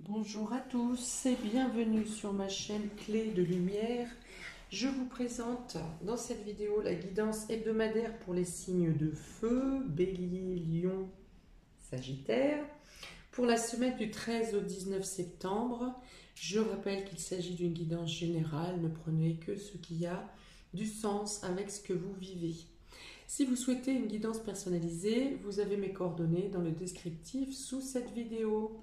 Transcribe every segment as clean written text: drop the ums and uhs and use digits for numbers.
Bonjour à tous et bienvenue sur ma chaîne Clé de Lumière. Je vous présente dans cette vidéo la guidance hebdomadaire pour les signes de feu, Bélier, Lion, Sagittaire, pour la semaine du 13 au 19 septembre. Je rappelle qu'il s'agit d'une guidance générale, ne prenez que ce qui a du sens avec ce que vous vivez. Si vous souhaitez une guidance personnalisée, vous avez mes coordonnées dans le descriptif sous cette vidéo.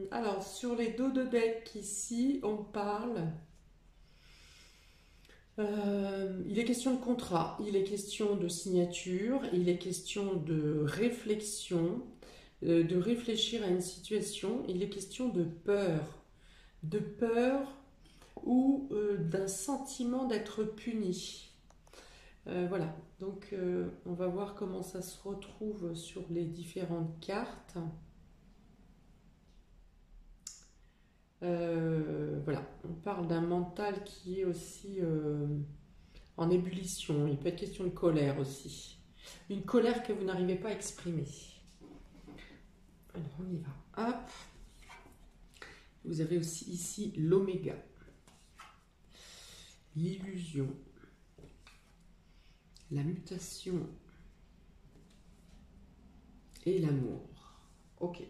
Alors, sur les dos de deck ici, on parle. Il est question de contrat, il est question de signature, il est question de réflexion, de réfléchir à une situation, il est question de peur ou d'un sentiment d'être puni. Voilà, donc on va voir comment ça se retrouve sur les différentes cartes. Voilà, on parle d'un mental qui est aussi en ébullition. Il peut être question de colère aussi. Une colère que vous n'arrivez pas à exprimer. Alors on y va. Hop. Vous avez aussi ici l'oméga. L'illusion. La mutation. Et l'amour. Ok.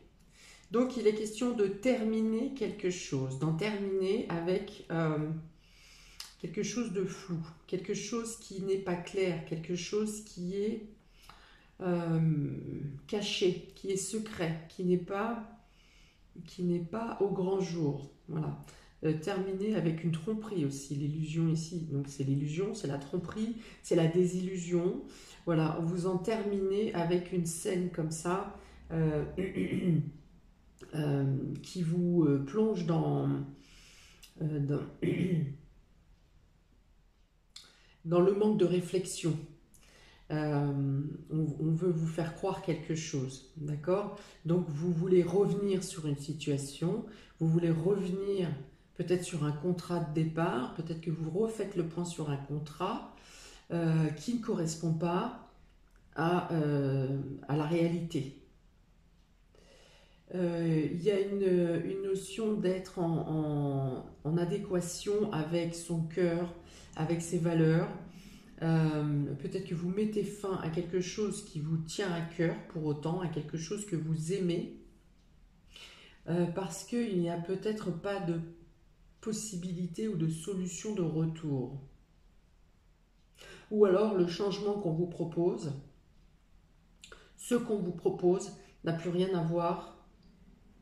Donc il est question de terminer quelque chose, d'en terminer avec quelque chose de flou, quelque chose qui n'est pas clair, quelque chose qui est caché, qui est secret, qui n'est pas au grand jour. Voilà. Terminer avec une tromperie aussi, l'illusion ici. Donc c'est l'illusion, c'est la tromperie, c'est la désillusion. Voilà, vous en terminez avec une scène comme ça. Qui vous plonge dans, dans le manque de réflexion. On veut vous faire croire quelque chose, d'accord? Donc vous voulez revenir sur une situation, vous voulez revenir peut-être sur un contrat de départ, peut-être que vous refaites le point sur un contrat qui ne correspond pas à la réalité. Il y a une notion d'être en adéquation avec son cœur, avec ses valeurs. Peut-être que vous mettez fin à quelque chose qui vous tient à cœur pour autant, à quelque chose que vous aimez, parce qu'il n'y a peut-être pas de possibilité ou de solution de retour. Ou alors le changement qu'on vous propose, ce qu'on vous propose n'a plus rien à voir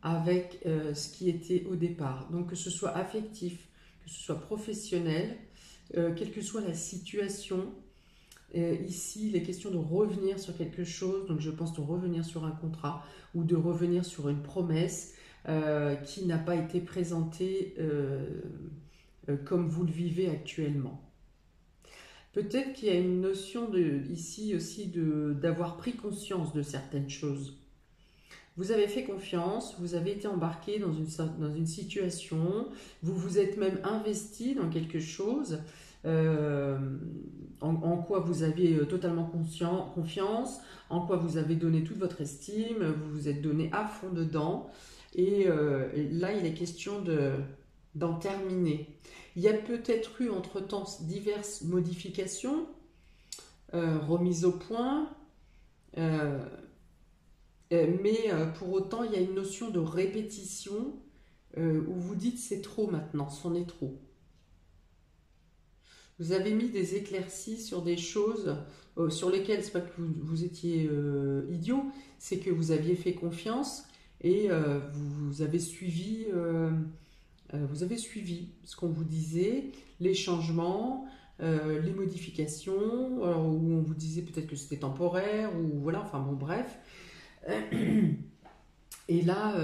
avec ce qui était au départ. Donc que ce soit affectif, que ce soit professionnel, quelle que soit la situation, ici il est question de revenir sur quelque chose, donc je pense de revenir sur un contrat ou de revenir sur une promesse qui n'a pas été présentée comme vous le vivez actuellement. Peut-être qu'il y a une notion ici aussi d'avoir pris conscience de certaines choses. Vous avez fait confiance, vous avez été embarqué dans une situation, vous vous êtes même investi dans quelque chose en quoi vous aviez totalement confiance, en quoi vous avez donné toute votre estime, vous vous êtes donné à fond dedans. Et là, il est question d'en terminer. Il y a peut-être eu entre-temps diverses modifications, remises au point, mais pour autant, il y a une notion de répétition où vous dites c'est trop maintenant, c'en est trop. Vous avez mis des éclaircies sur des choses sur lesquelles, c'est pas que vous étiez idiot, c'est que vous aviez fait confiance et vous avez suivi ce qu'on vous disait, les changements, les modifications, où on vous disait peut-être que c'était temporaire, ou voilà, enfin bon, bref. Et là,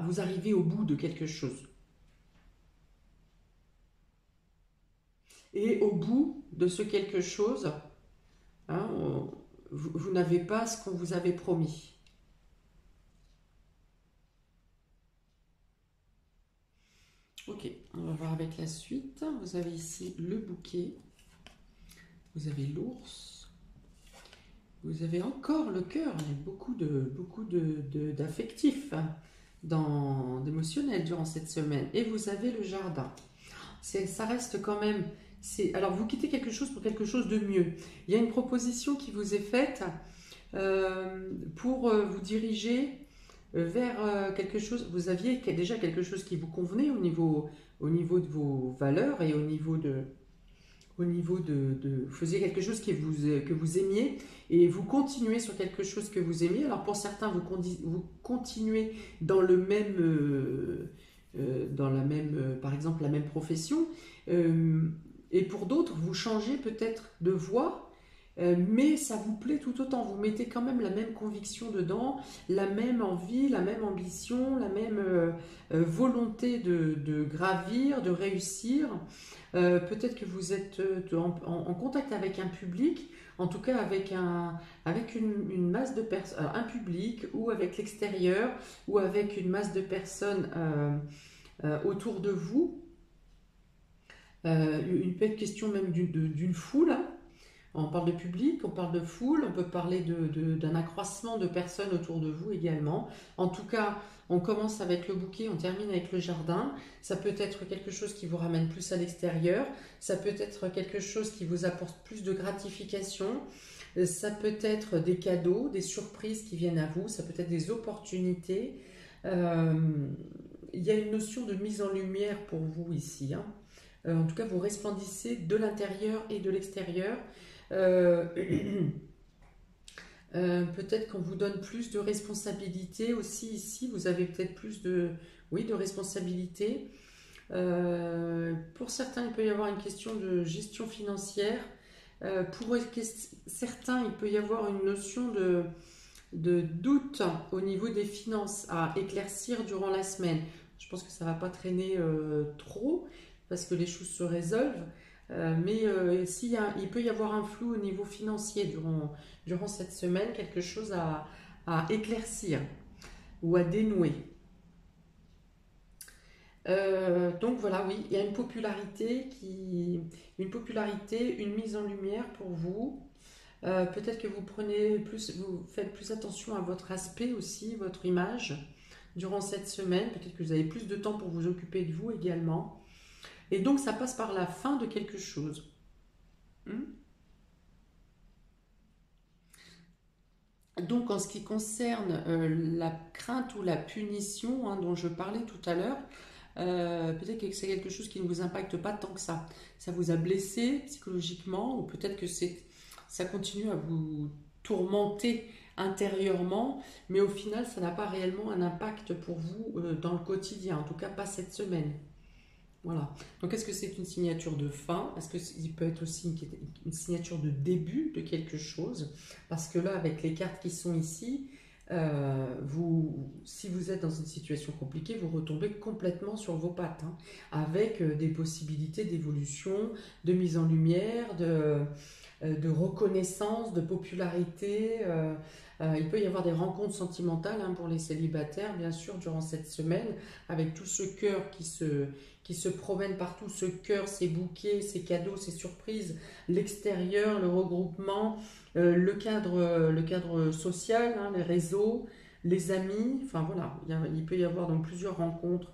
vous arrivez au bout de quelque chose. Et au bout de ce quelque chose, hein, vous n'avez pas ce qu'on vous avait promis. Ok, on va voir avec la suite. Vous avez ici le bouquet, vous avez l'ours, Vous avez encore le cœur, il y a beaucoup d'affectifs, hein, d'émotionnel durant cette semaine. Et vous avez le jardin. Ça reste quand même. Alors vous quittez quelque chose pour quelque chose de mieux. Il y a une proposition qui vous est faite pour vous diriger vers quelque chose. Vous aviez déjà quelque chose qui vous convenait au niveau de vos valeurs et vous faisiez quelque chose que vous aimiez et vous continuez sur quelque chose que vous aimiez. Alors pour certains, vous continuez dans le même, dans la même, par exemple, la même profession, euh, et pour d'autres, vous changez peut-être de voie. Mais ça vous plaît tout autant, vous mettez quand même la même conviction dedans, la même envie, la même ambition, la même volonté de gravir, de réussir. Peut-être que vous êtes en contact avec un public, en tout cas avec une masse de personnes, un public ou avec l'extérieur ou avec une masse de personnes autour de vous. Il peut être question même d'une foule, hein. On parle de public, on parle de foule, on peut parler d'un accroissement de personnes autour de vous également. En tout cas, on commence avec le bouquet, on termine avec le jardin. Ça peut être quelque chose qui vous ramène plus à l'extérieur. Ça peut être quelque chose qui vous apporte plus de gratification. Ça peut être des cadeaux, des surprises qui viennent à vous. Ça peut être des opportunités. Euh, il y a une notion de mise en lumière pour vous ici, hein. En tout cas, vous resplendissez de l'intérieur et de l'extérieur. Euh, peut-être qu'on vous donne plus de responsabilités aussi ici. Vous avez peut-être plus oui, de responsabilités. Pour certains, il peut y avoir une question de gestion financière. Pour certains, il peut y avoir une notion de doute au niveau des finances à éclaircir durant la semaine. Je pense que ça ne va pas traîner trop parce que les choses se résolvent. Mais il peut y avoir un flou au niveau financier durant cette semaine, quelque chose à éclaircir ou à dénouer. Donc voilà, oui, il y a une popularité, une mise en lumière pour vous. Peut-être que vous faites plus attention à votre aspect aussi, votre image durant cette semaine. Peut-être que vous avez plus de temps pour vous occuper de vous également. Et donc ça passe par la fin de quelque chose. Hmm. Donc en ce qui concerne la crainte ou la punition, hein, dont je parlais tout à l'heure, peut-être que c'est quelque chose qui ne vous impacte pas tant que ça. Ça vous a blessé psychologiquement ou peut-être que ça continue à vous tourmenter intérieurement, mais au final, ça n'a pas réellement un impact pour vous dans le quotidien, en tout cas pas cette semaine. Voilà. Donc, est-ce que c'est une signature de fin? Est-ce qu'il peut être aussi une signature de début de quelque chose? Parce que là, avec les cartes qui sont ici, si vous êtes dans une situation compliquée, vous retombez complètement sur vos pattes, hein, avec des possibilités d'évolution, de mise en lumière, de reconnaissance, de popularité. Il peut y avoir des rencontres sentimentales, hein, pour les célibataires, bien sûr, durant cette semaine, avec tout ce cœur qui se promène partout, ce cœur, ces bouquets, ces cadeaux, ces surprises, l'extérieur, le regroupement, le cadre social, hein, les réseaux, les amis. Enfin voilà, il peut y avoir donc plusieurs rencontres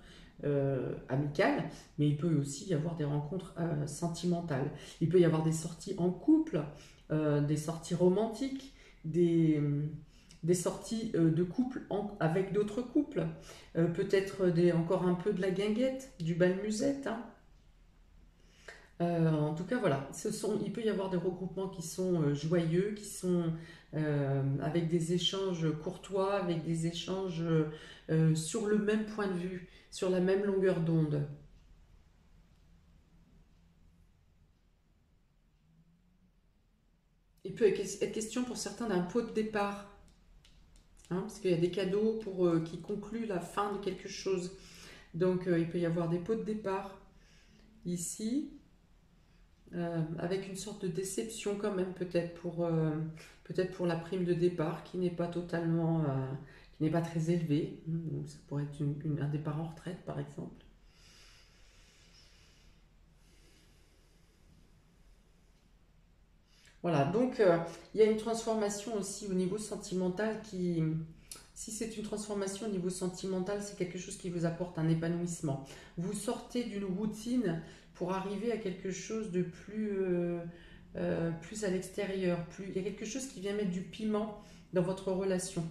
amicales, mais il peut aussi y avoir des rencontres sentimentales. Il peut y avoir des sorties en couple, des sorties romantiques, des sorties de couple avec d'autres couples, peut-être encore un peu de la guinguette, du bal musette, hein. En tout cas, voilà, il peut y avoir des regroupements qui sont joyeux, qui sont avec des échanges courtois, avec des échanges sur le même point de vue, sur la même longueur d'onde. Il peut être question pour certains d'un pot de départ, hein, parce qu'il y a des cadeaux qui concluent la fin de quelque chose. Donc il peut y avoir des pots de départ ici, avec une sorte de déception quand même peut-être pour la prime de départ qui n'est pas qui n'est pas très élevée. Donc, ça pourrait être un départ en retraite par exemple. Voilà, donc il y a une transformation aussi au niveau sentimental qui, si c'est une transformation au niveau sentimental, c'est quelque chose qui vous apporte un épanouissement. Vous sortez d'une routine pour arriver à quelque chose de plus à l'extérieur. Il y a quelque chose qui vient mettre du piment dans votre relation.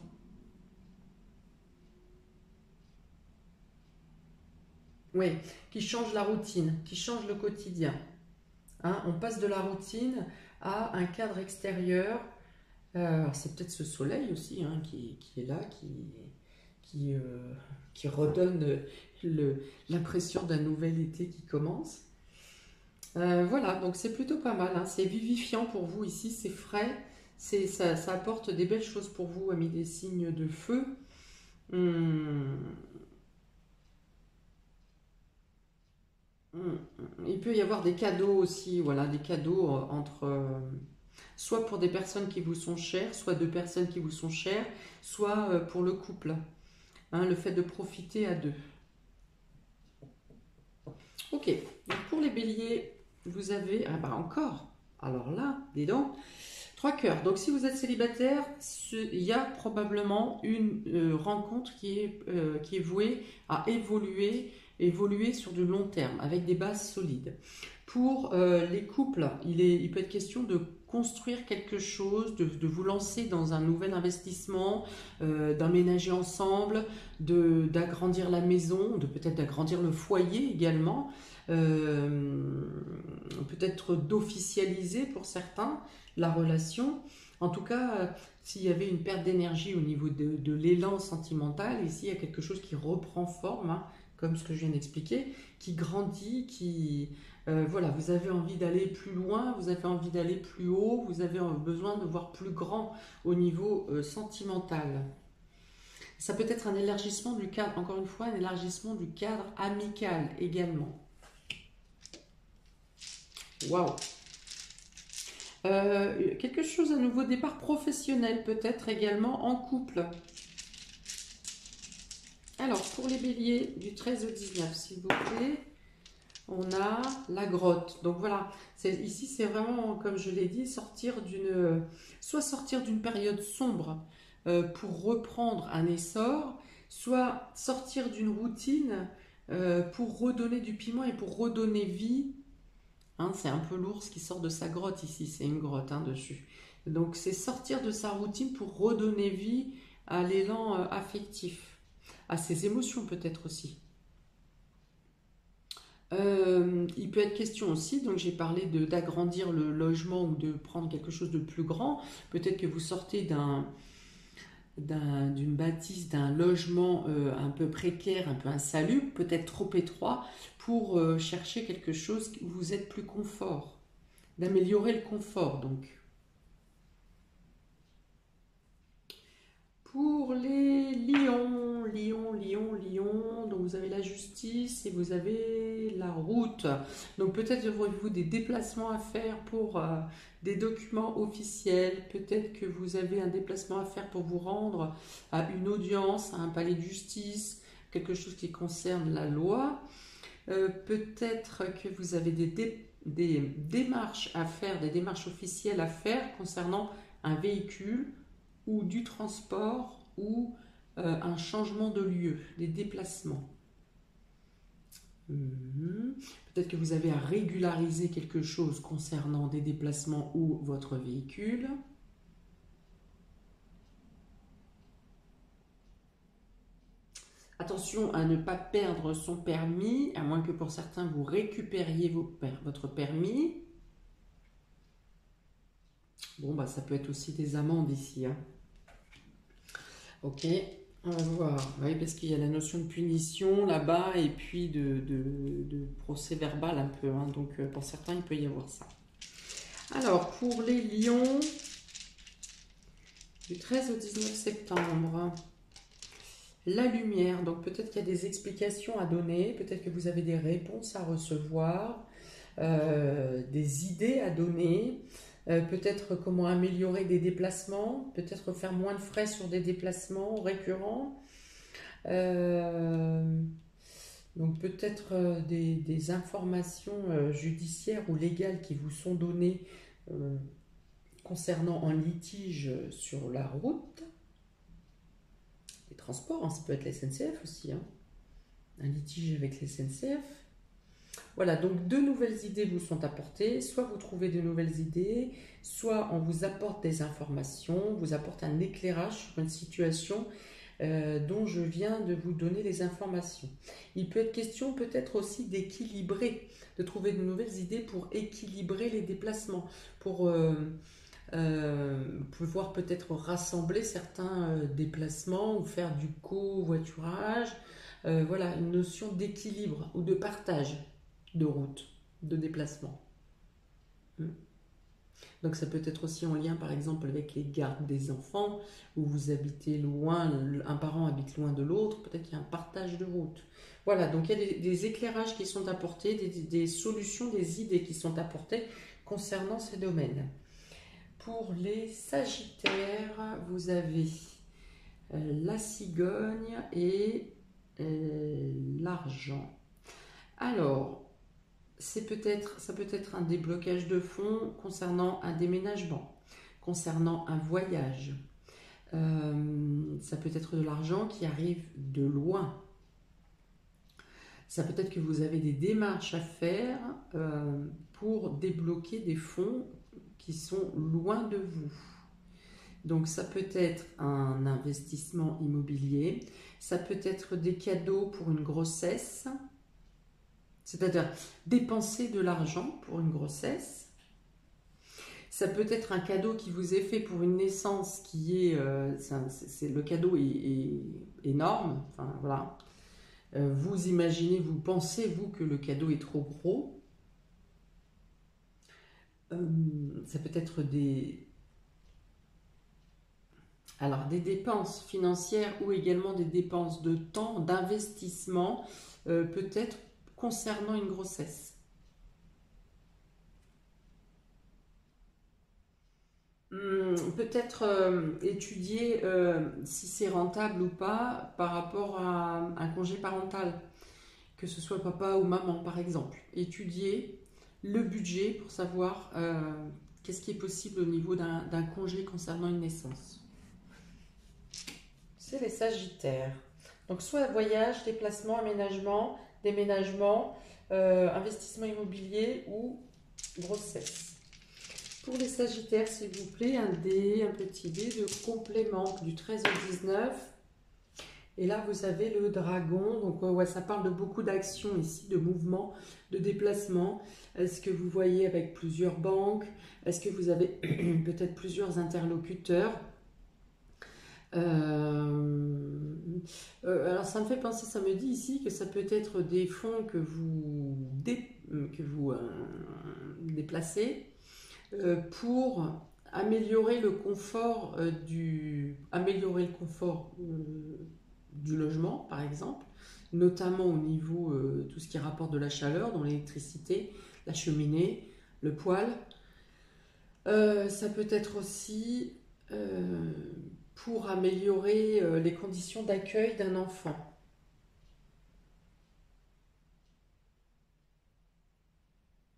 Oui, qui change la routine, qui change le quotidien. Hein. On passe de la routine à un cadre extérieur. Alors c'est peut-être ce soleil aussi hein, qui est là, qui, euh, qui redonne l'impression d'un nouvel été qui commence. Voilà, donc c'est plutôt pas mal. Hein. C'est vivifiant pour vous ici, c'est frais. Ça apporte des belles choses pour vous, amis des signes de feu. Hum, Il peut y avoir des cadeaux aussi, voilà, des cadeaux soit pour des personnes qui vous sont chères, soit deux personnes qui vous sont chères, soit pour le couple. Hein, le fait de profiter à deux. Ok, donc pour les béliers, vous avez, ah bah encore, alors là, dis donc, trois cœurs. Donc si vous êtes célibataire, il y a probablement une rencontre qui est vouée à évoluer sur du long terme, avec des bases solides. Pour les couples, il peut être question de construire quelque chose, de vous lancer dans un nouvel investissement, d'emménager ensemble, d'agrandir la maison, de peut-être d'agrandir le foyer également, peut-être d'officialiser pour certains la relation. En tout cas, s'il y avait une perte d'énergie au niveau de l'élan sentimental, ici il y a quelque chose qui reprend forme, hein, comme ce que je viens d'expliquer, qui grandit, voilà, vous avez envie d'aller plus loin, vous avez envie d'aller plus haut, vous avez besoin de voir plus grand au niveau sentimental. Ça peut être un élargissement du cadre, encore une fois, un élargissement du cadre amical également. Waouh! Quelque chose, un nouveau départ professionnel peut-être également en couple. Alors, pour les béliers du 13 au 19, s'il vous plaît, on a la grotte. Donc voilà, ici c'est vraiment, comme je l'ai dit, soit sortir d'une période sombre pour reprendre un essor, soit sortir d'une routine pour redonner du piment et pour redonner vie. Hein, c'est un peu l'ours qui sort de sa grotte ici, c'est une grotte hein, dessus. Donc c'est sortir de sa routine pour redonner vie à l'élan affectif, à ses émotions peut-être aussi. Il peut être question aussi, donc j'ai parlé d'agrandir le logement ou de prendre quelque chose de plus grand. Peut-être que vous sortez d'une bâtisse, d'un logement un peu précaire, un peu insalubre, peut-être trop étroit, pour chercher quelque chose où vous êtes plus confort, d'améliorer le confort donc. Pour les lions, donc vous avez la justice et vous avez la route. Donc peut-être aurez-vous des déplacements à faire pour des documents officiels. Peut-être que vous avez un déplacement à faire pour vous rendre à une audience, à un palais de justice, quelque chose qui concerne la loi. Peut-être que vous avez des démarches à faire, des démarches officielles à faire concernant un véhicule ou du transport ou un changement de lieu, des déplacements. Peut-être que vous avez à régulariser quelque chose concernant des déplacements ou votre véhicule. Attention à ne pas perdre son permis, à moins que pour certains vous récupériez votre permis. Bon, bah ça peut être aussi des amendes ici. Hein. Ok, on va voir. Oui, parce qu'il y a la notion de punition là-bas et puis de procès verbal un peu. Hein. Donc pour certains, il peut y avoir ça. Alors, pour les lions, du 13 au 19 septembre, la lumière. Donc peut-être qu'il y a des explications à donner, peut-être que vous avez des réponses à recevoir, des idées à donner. Peut-être comment améliorer des déplacements, peut-être faire moins de frais sur des déplacements récurrents. Donc peut-être des informations judiciaires ou légales qui vous sont données concernant un litige sur la route, les transports, hein, ça peut être la SNCF aussi, hein, un litige avec la SNCF. Voilà, donc 2 nouvelles idées vous sont apportées, soit vous trouvez de nouvelles idées, soit on vous apporte des informations, on vous apporte un éclairage sur une situation dont je viens de vous donner les informations. Il peut être question peut-être aussi d'équilibrer, de trouver de nouvelles idées pour équilibrer les déplacements, pour pouvoir peut-être rassembler certains déplacements ou faire du covoiturage. Voilà, une notion d'équilibre ou de partage de route, de déplacement. Donc ça peut être aussi en lien par exemple avec les gardes des enfants, où vous habitez loin, un parent habite loin de l'autre, peut-être qu'il y a un partage de route. Voilà, donc il y a des éclairages qui sont apportés, des solutions, des idées qui sont apportées concernant ces domaines. Pour les Sagittaires, vous avez la cigogne et l'argent. Alors, ça peut être un déblocage de fonds concernant un déménagement, concernant un voyage. Ça peut être de l'argent qui arrive de loin. Ça peut être que vous avez des démarches à faire pour débloquer des fonds qui sont loin de vous. Donc ça peut être un investissement immobilier, ça peut être des cadeaux pour une grossesse, c'est-à-dire dépenser de l'argent pour une grossesse. Ça peut être un cadeau qui vous est fait pour une naissance qui est... le cadeau est énorme. Enfin, voilà. Vous imaginez, vous pensez, vous, que le cadeau est trop gros. Ça peut être des dépenses financières ou également des dépenses de temps, d'investissement, peut-être concernant une grossesse. Peut-être étudier si c'est rentable ou pas par rapport à un congé parental, que ce soit papa ou maman par exemple. Étudier le budget pour savoir qu'est-ce qui est possible au niveau d'un congé concernant une naissance. C'est les Sagittaires. Donc soit voyage, déplacement, aménagement, déménagement, investissement immobilier ou grossesse. Pour les Sagittaires, s'il vous plaît, un petit dé de complément du 13 au 19. Et là, vous avez le dragon. Donc, ouais, ça parle de beaucoup d'actions ici, de mouvements, de déplacements. Est-ce que vous voyez avec plusieurs banques? Est-ce que vous avez peut-être plusieurs interlocuteurs? Alors, ça me fait penser, ça me dit ici que ça peut être des fonds que vous déplacez pour améliorer le confort du logement, par exemple, notamment au niveau tout ce qui rapporte de la chaleur, dans l'électricité, la cheminée, le poêle. Ça peut être aussi pour améliorer les conditions d'accueil d'un enfant.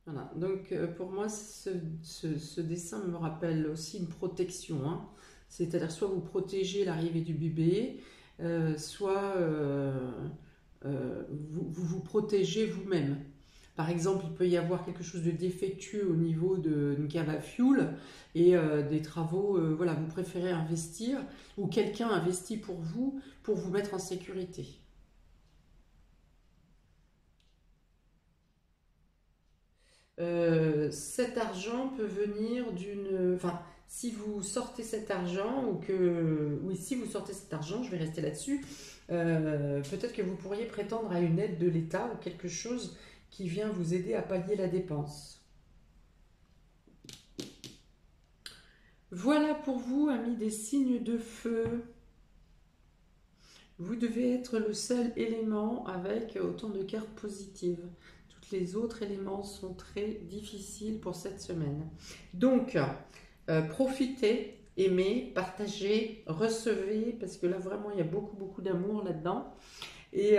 Voilà, donc pour moi, ce dessin me rappelle aussi une protection, hein. C'est-à-dire soit vous protégez l'arrivée du bébé, soit vous protégez vous-même. Par exemple, il peut y avoir quelque chose de défectueux au niveau d'une cave à fioul et des travaux, voilà, vous préférez investir ou quelqu'un investit pour vous mettre en sécurité. Cet argent peut venir d'une... Enfin, si vous sortez cet argent, Oui, si vous sortez cet argent, je vais rester là-dessus, peut-être que vous pourriez prétendre à une aide de l'État ou quelque chose qui vient vous aider à pallier la dépense. Voilà pour vous, amis des signes de feu. Vous devez être le seul élément avec autant de cartes positives. Tous les autres éléments sont très difficiles pour cette semaine. Donc, profitez, aimez, partagez, recevez, parce que là vraiment il y a beaucoup d'amour là-dedans. Et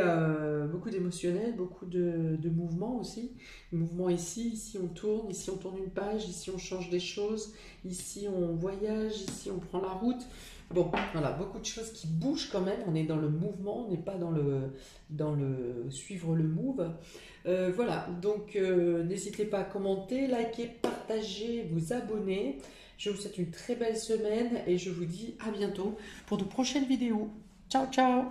beaucoup d'émotionnel, beaucoup de mouvements aussi. Mouvements ici, ici on tourne une page, ici on change des choses, ici on voyage, ici on prend la route. Bon, voilà, beaucoup de choses qui bougent quand même. On est dans le mouvement, on n'est pas dans le suivre le move. Voilà, donc n'hésitez pas à commenter, liker, partager, vous abonner. Je vous souhaite une très belle semaine et je vous dis à bientôt pour de prochaines vidéos. Ciao, ciao!